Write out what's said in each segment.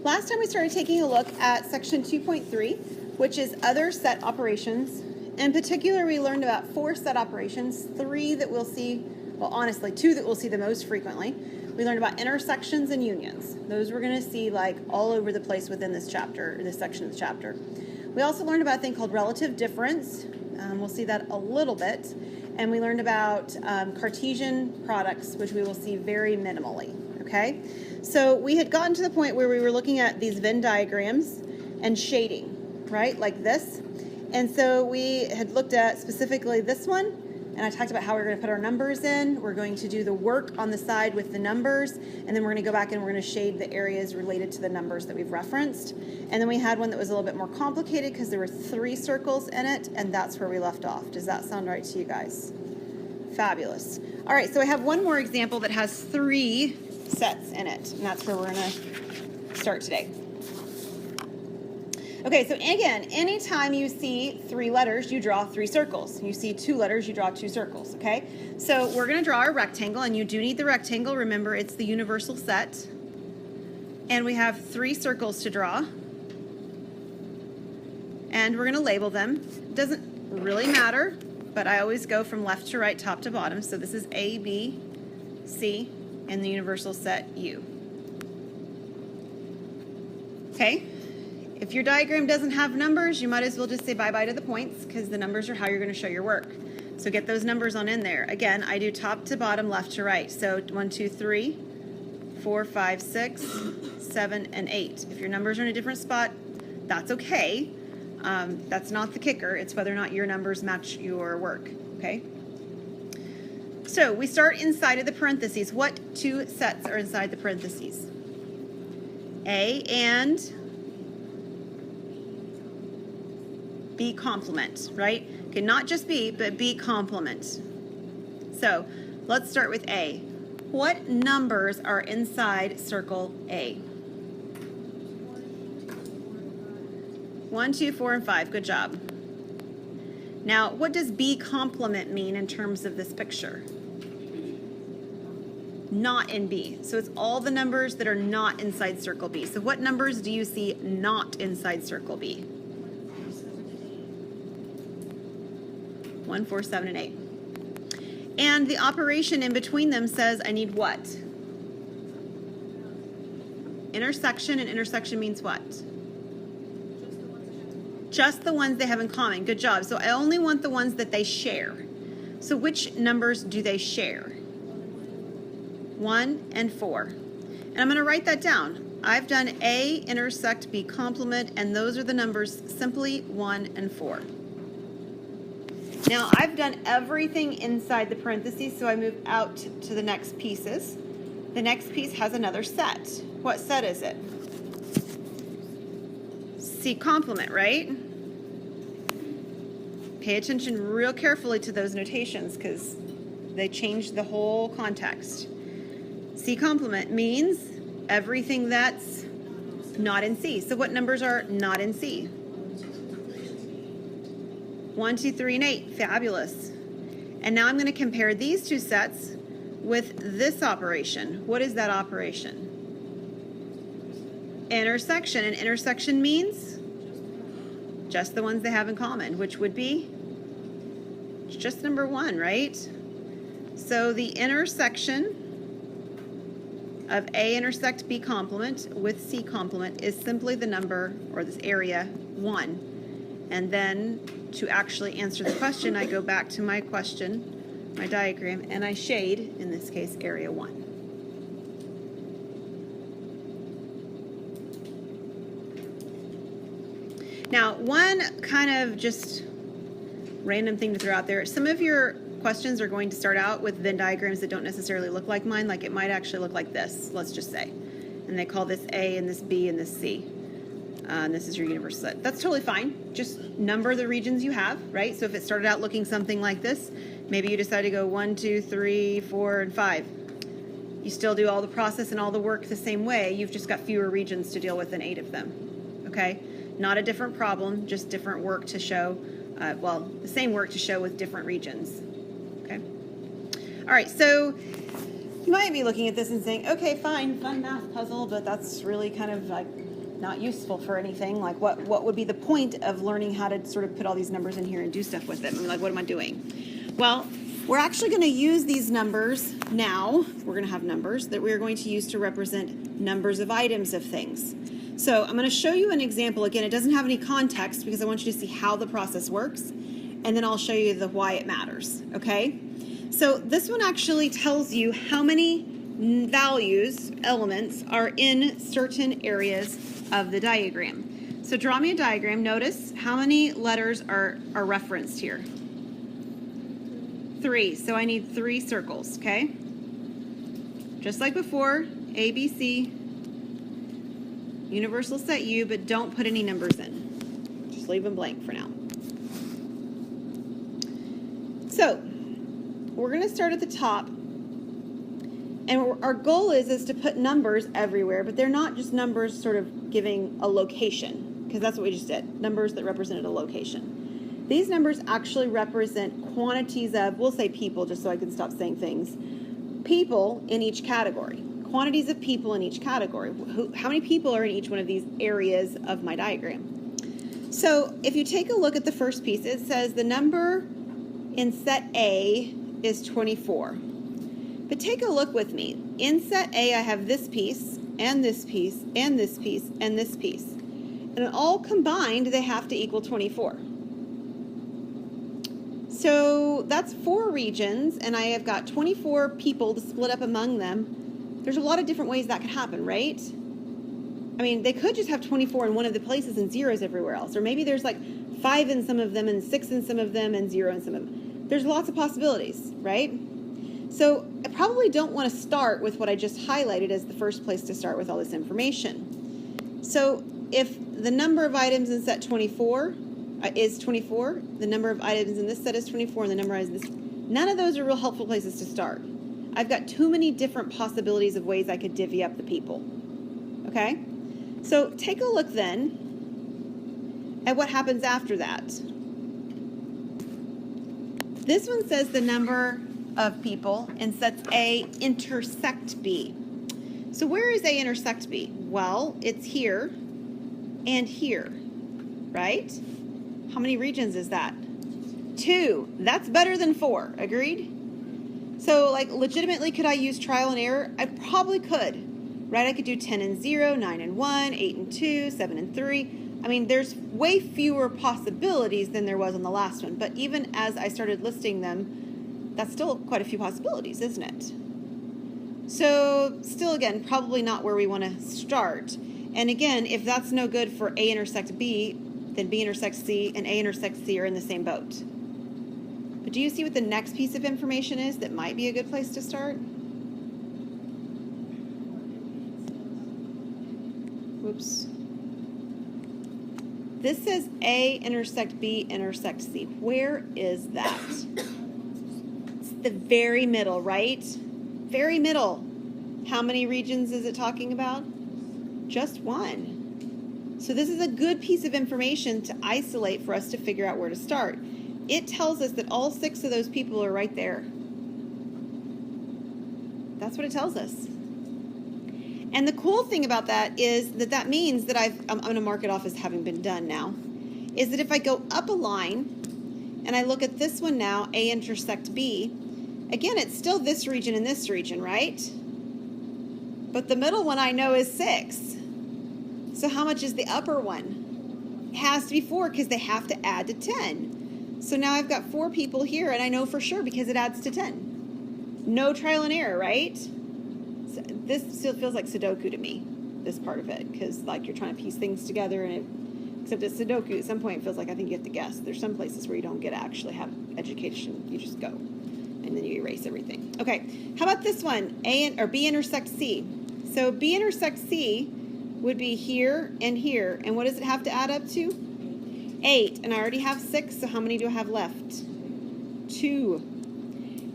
Last time we started taking a look at section 2.3, which is other set operations. In particular, we learned about 4 set operations, 3 that we'll see, well, honestly, 2 that we'll see the most frequently. We learned about intersections and unions. Those we're going to see like all over the place within this chapter, or this section of the chapter. We also learned about a thing called relative difference. We'll see that a little bit. And we learned about Cartesian products, which we will see very minimally, okay? So we had gotten to the point where we were looking at these Venn diagrams and shading, right, like this. And so we had looked at specifically this one, and I talked about how we're going to put our numbers in. We're going to do the work on the side with the numbers, and then we're going to go back and we're going to shade the areas related to the numbers that we've referenced. And then we had one that was a little bit more complicated because there were 3 circles in it, and that's where we left off. Does that sound right to you guys? Fabulous. All right, so I have one more example that has 3 sets in it, and that's where we're going to start today. Okay, so again, anytime you see 3 letters, you draw 3 circles. You see 2 letters, you draw 2 circles, okay? So we're going to draw a rectangle, and you do need the rectangle. Remember, it's the universal set. And we have 3 circles to draw. And we're going to label them. It doesn't really matter, but I always go from left to right, top to bottom. So this is A, B, C, and the universal set U. Okay? If your diagram doesn't have numbers, you might as well just say bye-bye to the points because the numbers are how you're going to show your work. So get those numbers on in there. Again, I do top to bottom, left to right. So 1, 2, 3, 4, 5, 6, 7, and 8. If your numbers are in a different spot, that's okay. That's not the kicker. It's whether or not your numbers match your work, okay? So we start inside of the parentheses. What 2 sets are inside the parentheses? A and B complement, right? Okay, not just B, but B complement. So let's start with A. What numbers are inside circle A? 1, 2, 4, and 5. Good job. Now, what does B complement mean in terms of this picture? Not in B. So it's all the numbers that are not inside circle B. So what numbers do you see not inside circle B? 1, 4, 7, and 8. And the operation in between them says I need what? Intersection, and intersection means what? Just the ones they have in common. Good job. So I only want the ones that they share. So which numbers do they share? 1 and 4. And I'm going to write that down. I've done A intersect B complement, and those are the numbers simply 1 and 4. Now I've done everything inside the parentheses, so I move out to the next pieces. The next piece has another set. What set is it? C complement, right? Pay attention real carefully to those notations because they change the whole context. C complement means everything that's not in C. So what numbers are not in C? 1, 2, 3, and 8. Fabulous. And now I'm going to compare these 2 sets with this operation. What is that operation? Intersection. And intersection means just the ones they have in common, which would be just number 1, right? So the intersection of A intersect B complement with C complement is simply the number, or this area, 1. And then to actually answer the question, I go back to my question, my diagram, and I shade, in this case, area 1. Now, one kind of just random thing to throw out there. Some of your questions are going to start out with Venn diagrams that don't necessarily look like mine, like it might actually look like this, let's just say. And they call this A and this B and this C. And this is your universal set. That's totally fine. Just number the regions you have, right? So if it started out looking something like this, maybe you decide to go 1, 2, 3, 4, and 5. You still do all the process and all the work the same way. You've just got fewer regions to deal with than 8 of them, okay? Not a different problem, just different work to show, well, the same work to show with different regions, okay? All right, so you might be looking at this and saying, okay, fine, fun math puzzle, but that's really kind of like not useful for anything. Like what would be the point of learning how to sort of put all these numbers in here and do stuff with them? I mean, like, what am I doing? Well, we're actually going to use these numbers now. We're going to have numbers that we're going to use to represent numbers of items of things. So I'm going to show you an example. Again, it doesn't have any context because I want you to see how the process works, and then I'll show you the why it matters, okay? So this one actually tells you how many values, elements, are in certain areas of the diagram. So draw me a diagram. Notice how many letters are referenced here. 3. So I need 3 circles, okay? Just like before, A, B, C, universal set U, but don't put any numbers in. Just leave them blank for now. So we're going to start at the top, and our goal is to put numbers everywhere, but they're not just numbers sort of giving a location, because that's what we just did, numbers that represented a location. These numbers actually represent quantities of, we'll say people just so I can stop saying things, people in each category, quantities of people in each category. How many people are in each one of these areas of my diagram? So if you take a look at the first piece, it says the number in set A is 24. But take a look with me. In set A, I have this piece, and this piece, and this piece, and this piece. And all combined, they have to equal 24. So that's 4 regions, and I have got 24 people to split up among them. There's a lot of different ways that could happen, right? I mean, they could just have 24 in one of the places and zeros everywhere else. Or maybe there's like 5 in some of them, and 6 in some of them, and 0 in some of them. There's lots of possibilities, right? So I probably don't want to start with what I just highlighted as the first place to start with all this information. So if the number of items in set 24 is 24, the number of items in this set is 24, and the number is this, none of those are real helpful places to start. I've got too many different possibilities of ways I could divvy up the people. Okay? So take a look then at what happens after that. This one says the number of people in sets A intersect B. So where is A intersect B? Well, it's here and here, right? How many regions is that? 2. That's better than 4. Agreed? So, like, legitimately, could I use trial and error? I probably could, right? I could do 10 and 0, 9 and 1, 8 and 2, 7 and 3. I mean, there's way fewer possibilities than there was on the last one. But even as I started listing them, that's still quite a few possibilities, isn't it? So, still, again, probably not where we want to start. And again, if that's no good for A intersect B, then B intersects C, and A intersects C are in the same boat. But do you see what the next piece of information is that might be a good place to start? Whoops. This says A intersect B intersect C. Where is that? It's the very middle, right? Very middle. How many regions is it talking about? Just 1. So this is a good piece of information to isolate for us to figure out where to start. It tells us that all 6 of those people are right there. That's what it tells us. And the cool thing about that is that means that I'm going to mark it off as having been done now, is that if I go up a line and I look at this one now, A intersect B, again, it's still this region and this region, right? But the middle one I know is 6. So how much is the upper one? It has to be 4 because they have to add to 10. So now I've got 4 people here, and I know for sure because it adds to 10. No trial and error, right? So this still feels like Sudoku to me, this part of it, because like you're trying to piece things together, and except at Sudoku, at some point it feels like I think you have to guess. There's some places where you don't get to actually have education. You just go, and then you erase everything. Okay, how about this one? B intersects C. So B intersects C would be here and here, and what does it have to add up to? 8, and I already have 6, so how many do I have left? 2.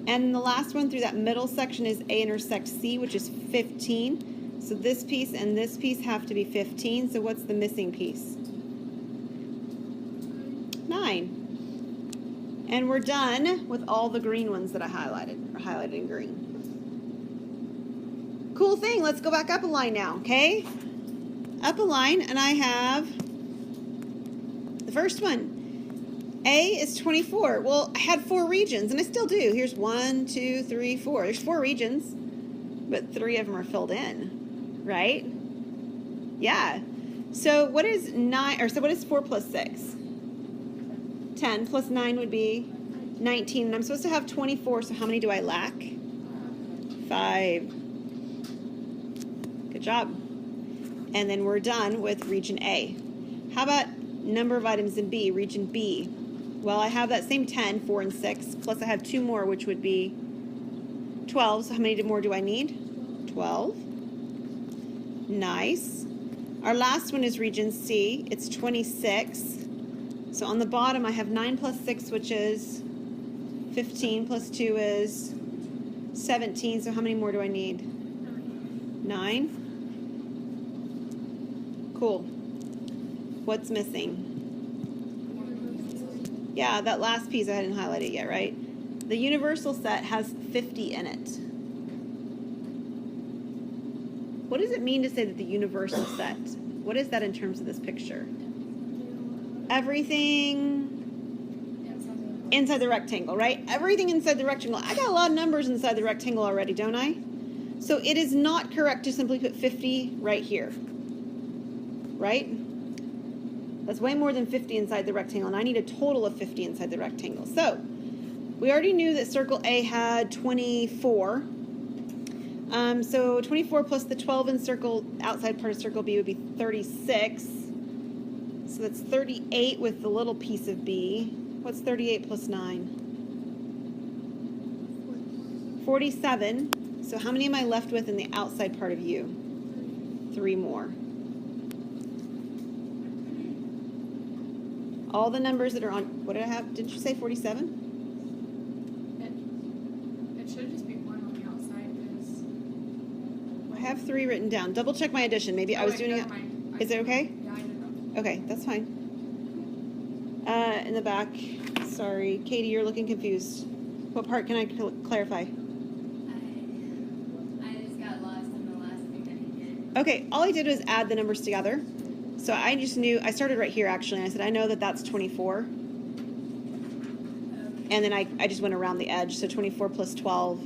And the last one through that middle section is A intersects C, which is 15. So this piece and this piece have to be 15, so what's the missing piece? 9. And we're done with all the green ones that I highlighted, or highlighted in green. Cool thing, let's go back up a line now, okay? up a line, and I have the first one. A is 24. Well, I had 4 regions, and I still do. Here's 1, 2, 3, 4. There's 4 regions, but 3 of them are filled in, right? Yeah. So what is 4 plus 6? 10 plus 9 would be 19, and I'm supposed to have 24, so how many do I lack? 5. Good job. And then we're done with region A. How about number of items in B, region B? Well, I have that same 10, 4, and 6, plus I have 2 more, which would be 12. So how many more do I need? 12. Nice. Our last one is region C. It's 26. So on the bottom, I have 9 plus 6, which is 15, plus 2 is 17. So how many more do I need? 9. Cool. What's missing? Yeah, that last piece I hadn't highlighted yet, right? The universal set has 50 in it. What does it mean to say that the universal set? What is that in terms of this picture? Everything inside the rectangle, right? Everything inside the rectangle. I got a lot of numbers inside the rectangle already, don't I? So it is not correct to simply put 50 right here, right? That's way more than 50 inside the rectangle, and I need a total of 50 inside the rectangle. So we already knew that circle A had 24. So 24 plus the 12 in circle, outside part of circle B would be 36. So that's 38 with the little piece of B. What's 38 plus 9? 47. So how many am I left with in the outside part of U? 3 more. All the numbers that are on, what did I have? Didn't you say 47? It should just be 1 on the outside. I have 3 written down. Double check my addition. Maybe I was doing it. Is it okay? Yeah, I didn't know. Okay, that's fine. In the back, sorry. Katie, you're looking confused. What part can I clarify? I just got lost in the last thing that he did. Okay, all I did was add the numbers together. So I just knew, I started right here actually, and I said, I know that that's 24. Okay. And then I just went around the edge. So 24 plus 12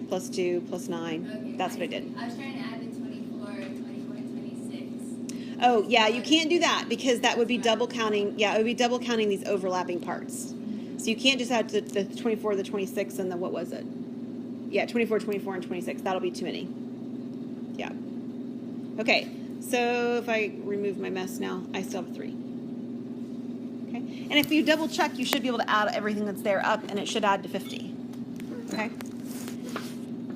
plus 2 plus 9. Okay. That's what I did. I was trying to add the 24, 26. Oh, yeah, you can't do that because that would be double counting. Yeah, it would be double counting these overlapping parts. So you can't just add the 24, the 26, and the, what was it? Yeah, 24, 24, and 26. That'll be too many. Yeah. Okay, so if I remove my mess now, I still have 3. Okay, and if you double check, you should be able to add everything that's there up, and it should add to 50. Okay?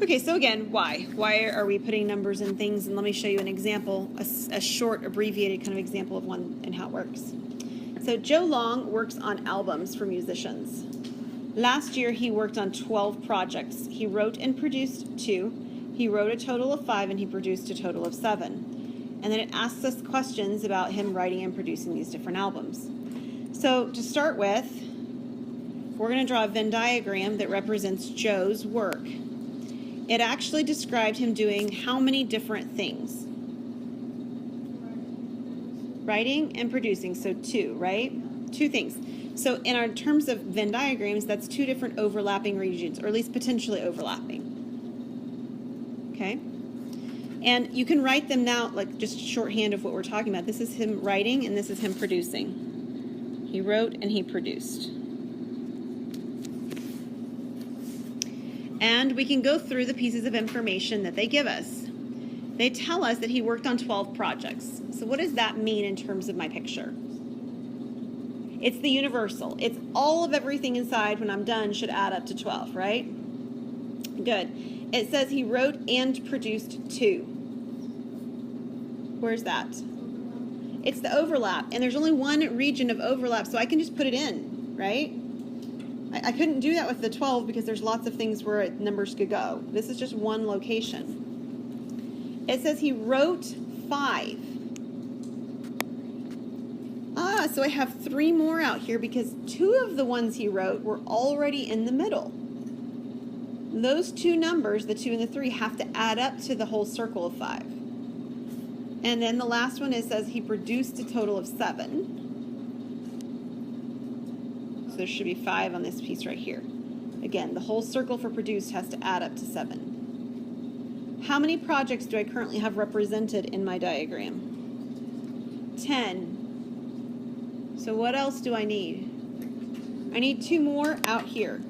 Okay, so again, why? Why are we putting numbers in things? And let me show you an example, a short, abbreviated kind of example of one and how it works. So Joe Long works on albums for musicians. Last year, he worked on 12 projects. He wrote and produced 2. He wrote a total of 5, and he produced a total of 7. And then it asks us questions about him writing and producing these different albums. So to start with, we're going to draw a Venn diagram that represents Joe's work. It actually described him doing how many different things? Writing and producing, so 2, right? 2 things. So in our terms of Venn diagrams, that's 2 different overlapping regions, or at least potentially overlapping. Okay? And you can write them now, like just shorthand of what we're talking about. This is him writing, and this is him producing. He wrote and he produced. And we can go through the pieces of information that they give us. They tell us that he worked on 12 projects. So what does that mean in terms of my picture? It's the universal. It's all of everything inside when I'm done should add up to 12, right? Good. It says he wrote and produced 2. Where's that? It's the overlap. And there's only one region of overlap, so I can just put it in, right? I couldn't do that with the 12 because there's lots of things where numbers could go. This is just one location. It says he wrote 5. So I have 3 more out here because 2 of the ones he wrote were already in the middle. Those 2 numbers, the 2 and the 3, have to add up to the whole circle of 5. And then the last one says he produced a total of 7. So there should be 5 on this piece right here. Again, the whole circle for produced has to add up to 7. How many projects do I currently have represented in my diagram? 10. So what else do I need? I need 2 more out here.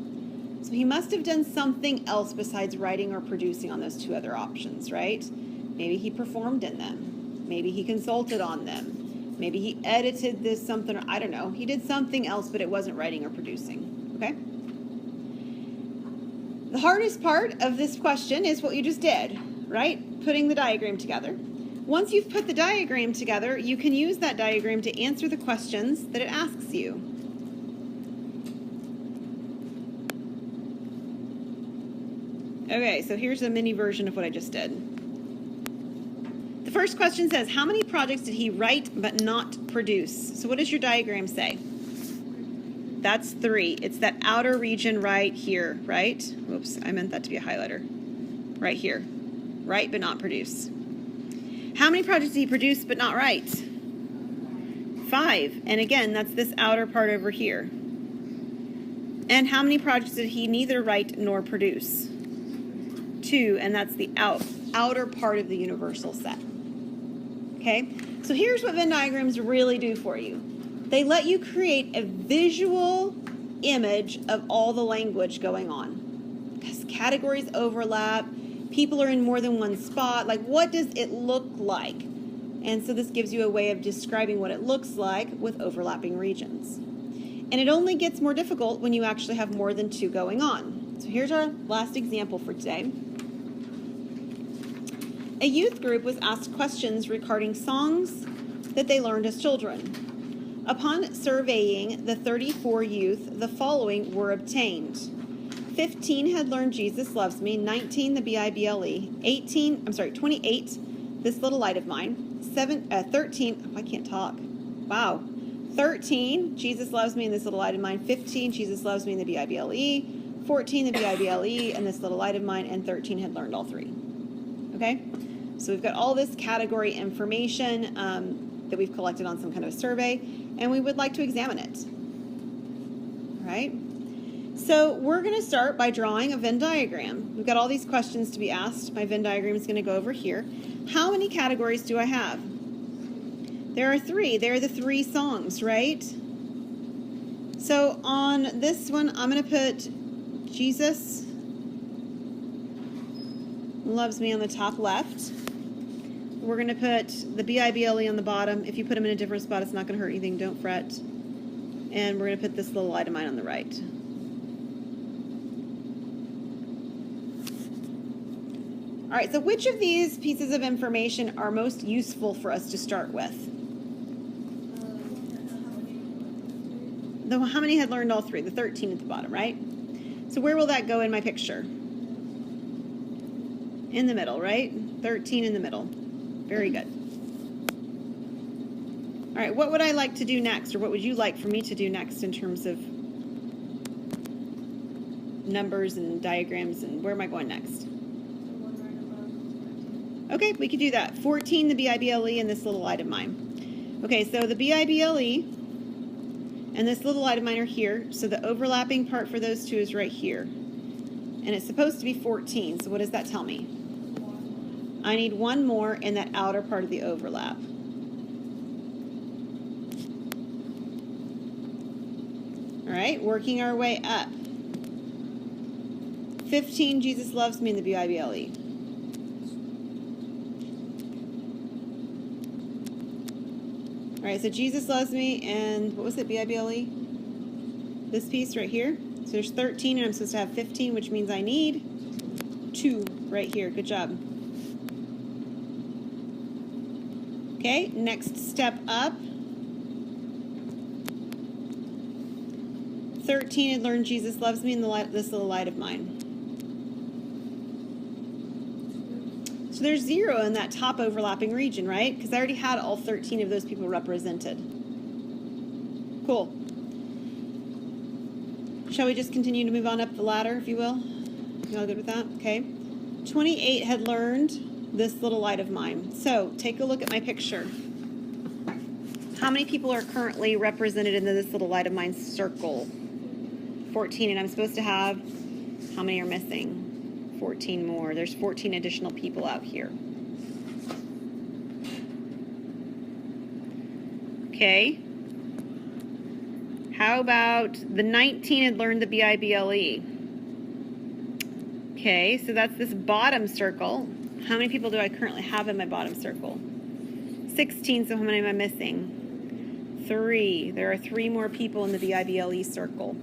So he must have done something else besides writing or producing on those 2 other options, right? Maybe he performed in them. Maybe he consulted on them. Maybe he edited this something, or I don't know. He did something else, but it wasn't writing or producing, okay? The hardest part of this question is what you just did, right? Putting the diagram together. Once you've put the diagram together, you can use that diagram to answer the questions that it asks you. Okay, so here's a mini version of what I just did. The first question says, how many projects did he write but not produce? So what does your diagram say? That's 3. It's that outer region right here, right? Whoops, I meant that to be a highlighter. Right here. Write but not produce. How many projects did he produce but not write? 5. And again, that's this outer part over here. And how many projects did he neither write nor produce? 2, and that's the outer part of the universal set. Okay, so here's what Venn diagrams really do for you. They let you create a visual image of all the language going on. Because categories overlap, people are in more than one spot, like what does it look like? And so this gives you a way of describing what it looks like with overlapping regions. And it only gets more difficult when you actually have more than 2 going on. So here's our last example for today. A youth group was asked questions regarding songs that they learned as children. Upon surveying the 34 youth, the following were obtained. 15 had learned Jesus Loves Me, 19 the B-I-B-L-E, 28 This Little Light of Mine, 13, I can't talk, wow, 13 Jesus Loves Me and This Little Light of Mine, 15 Jesus Loves Me and the B-I-B-L-E, 14 the B-I-B-L-E and This Little Light of Mine, and 13 had learned all 3. Okay? So we've got all this category information that we've collected on some kind of a survey, and we would like to examine it. All right? So we're going to start by drawing a Venn diagram. We've got all these questions to be asked. My Venn diagram is going to go over here. How many categories do I have? There are 3. There are the 3 songs, right? So on this one, I'm going to put Jesus Loves Me on the top left. We're going to put the B-I-B-L-E on the bottom. If you put them in a different spot, it's not going to hurt anything. Don't fret. And we're going to put this little light of mine on the right. All right, so which of these pieces of information are most useful for us to start with? How many had learned all 3? The 13 at the bottom, right? So where will that go in my picture? In the middle, right? 13 in the middle. Very good. All right, what would I like to do next, or what would you like for me to do next in terms of numbers and diagrams, and where am I going next? Okay, we could do that. 14, the B-I-B-L-E, and this little light of mine. Okay, so the B-I-B-L-E and this little light of mine are here, so the overlapping part for those 2 is right here. And it's supposed to be 14, so what does that tell me? I need 1 more in that outer part of the overlap. All right, working our way up. 15, Jesus Loves Me in the B-I-B-L-E. All right, so Jesus Loves Me and what was it, B-I-B-L-E? This piece right here. So there's 13 and I'm supposed to have 15, which means I need 2 right here. Good job. Okay, next step up. 13 had learned Jesus Loves Me in this little light of mine. So there's 0 in that top overlapping region, right? Because I already had all 13 of those people represented. Cool. Shall we just continue to move on up the ladder, if you will? You all good with that? Okay. 28 had learned this little light of mine. So take a look at my picture. How many people are currently represented in this little light of mine circle? 14, and I'm supposed to have, how many are missing? 14 more. There's 14 additional people out here. Okay. How about the 19 had learned the BIBLE? Okay, so that's this bottom circle. How many people do I currently have in my bottom circle? 16, so how many am I missing? 3. There are 3 more people in the BIBLE circle.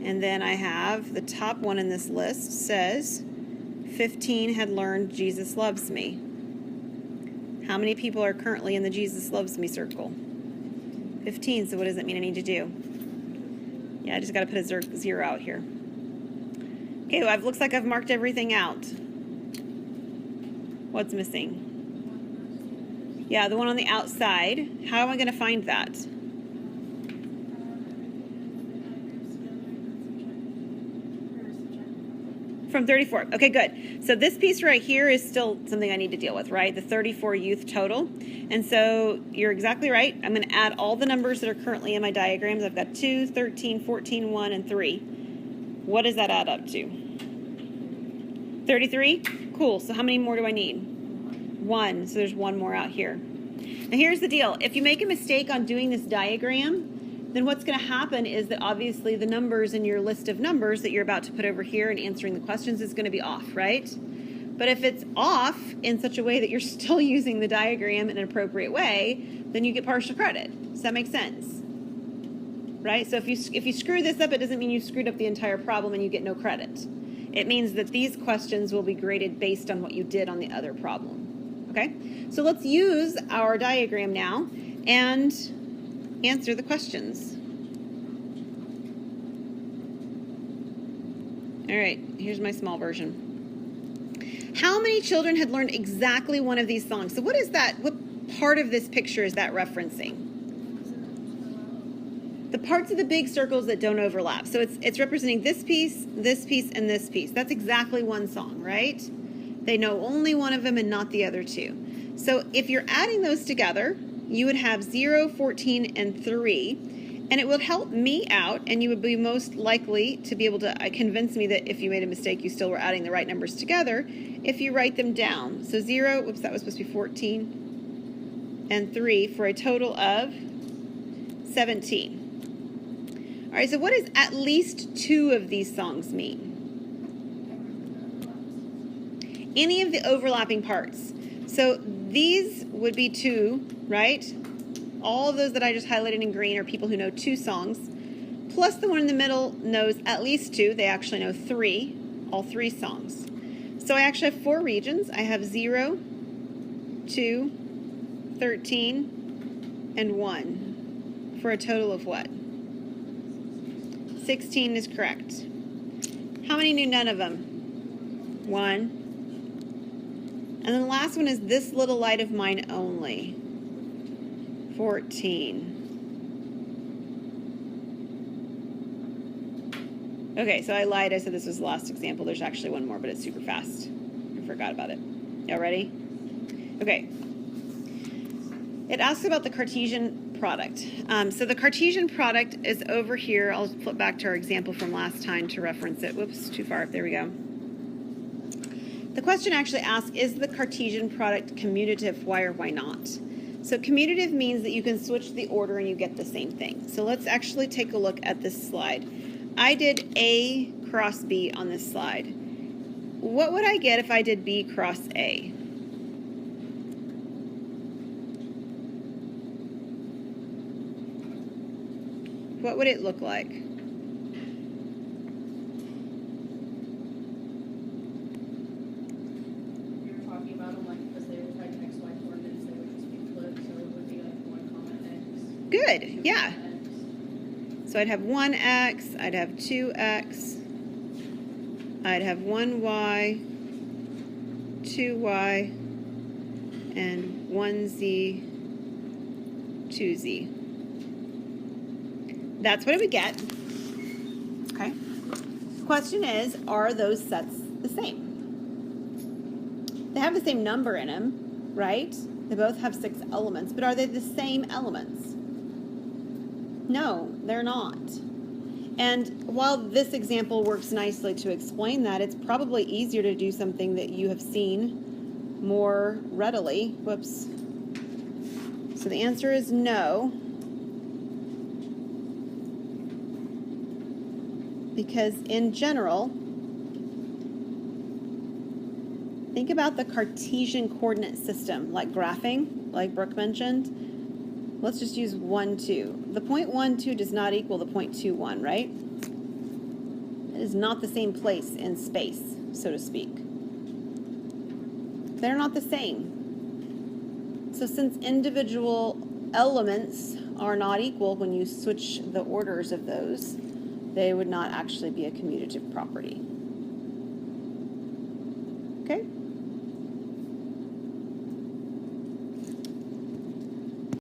And then I have the top one in this list says 15 had learned Jesus loves me. How many people are currently in the Jesus loves me circle? 15, so what does that mean I need to do? Yeah, I just got to put a 0 out here. Okay, well, it looks like I've marked everything out. What's missing? Yeah, the one on the outside. How am I going to find that? From 34. Okay, good. So this piece right here is still something I need to deal with, right? The 34 youth total. And so you're exactly right. I'm going to add all the numbers that are currently in my diagrams. I've got 2, 13, 14, 1, and 3. What does that add up to? 33? Cool. So how many more do I need? 1. So there's 1 more out here. Now here's the deal. If you make a mistake on doing this diagram, then what's going to happen is that obviously the numbers in your list of numbers that you're about to put over here and answering the questions is going to be off, right? But if it's off in such a way that you're still using the diagram in an appropriate way, then you get partial credit. Does that make sense? Right? So if you screw this up, it doesn't mean you screwed up the entire problem and you get no credit. It means that these questions will be graded based on what you did on the other problem. Okay? So let's use our diagram now and answer the questions. All right, here's my small version. How many children had learned exactly one of these songs? So what is that? What part of this picture is that referencing? The parts of the big circles that don't overlap. So it's representing this piece, and this piece. That's exactly one song, right? They know only one of them and not the other 2. So if you're adding those together, you would have 0, 14, and 3, and it would help me out, and you would be most likely to be able to convince me that if you made a mistake, you still were adding the right numbers together if you write them down. So 0, whoops, that was supposed to be 14, and 3 for a total of 17. All right, so what does at least 2 of these songs mean? Any of the overlapping parts. So these would be 2, right? All of those that I just highlighted in green are people who know 2 songs, plus the one in the middle knows at least 2. They actually know 3, all 3 songs. So I actually have 4 regions. I have 0, 2, 13, and 1 for a total of what? 16 is correct. How many knew none of them? 1. And then the last one is this little light of mine only. 14. Okay, so I lied. I said this was the last example. There's actually one more, but it's super fast. I forgot about it. Y'all ready? Okay. It asks about the Cartesian product. So the Cartesian product is over here. I'll flip back to our example from last time to reference it. Whoops, too far. There we go. The question actually asks, is the Cartesian product commutative? Why or why not? So commutative means that you can switch the order and you get the same thing. So let's actually take a look at this slide. I did A cross B on this slide. What would I get if I did B cross A? What would it look like? Good, yeah. So I'd have 1x, I'd have 2x, I'd have 1y, 2y, and 1z, 2z. That's what it would get. Okay. The question is, are those sets the same. They have the same number in them, right? They both have 6 elements, but are they the same elements? No, they're not. And while this example works nicely to explain that, it's probably easier to do something that you have seen more readily. Whoops. So the answer is no. Because in general, think about the Cartesian coordinate system, like graphing, like Brooke mentioned. Let's just use 1, 2. The point 1, 2 does not equal the point 2, 1, right? It is not the same place in space, so to speak. They're not the same. So since individual elements are not equal when you switch the orders of those, they would not actually be a commutative property.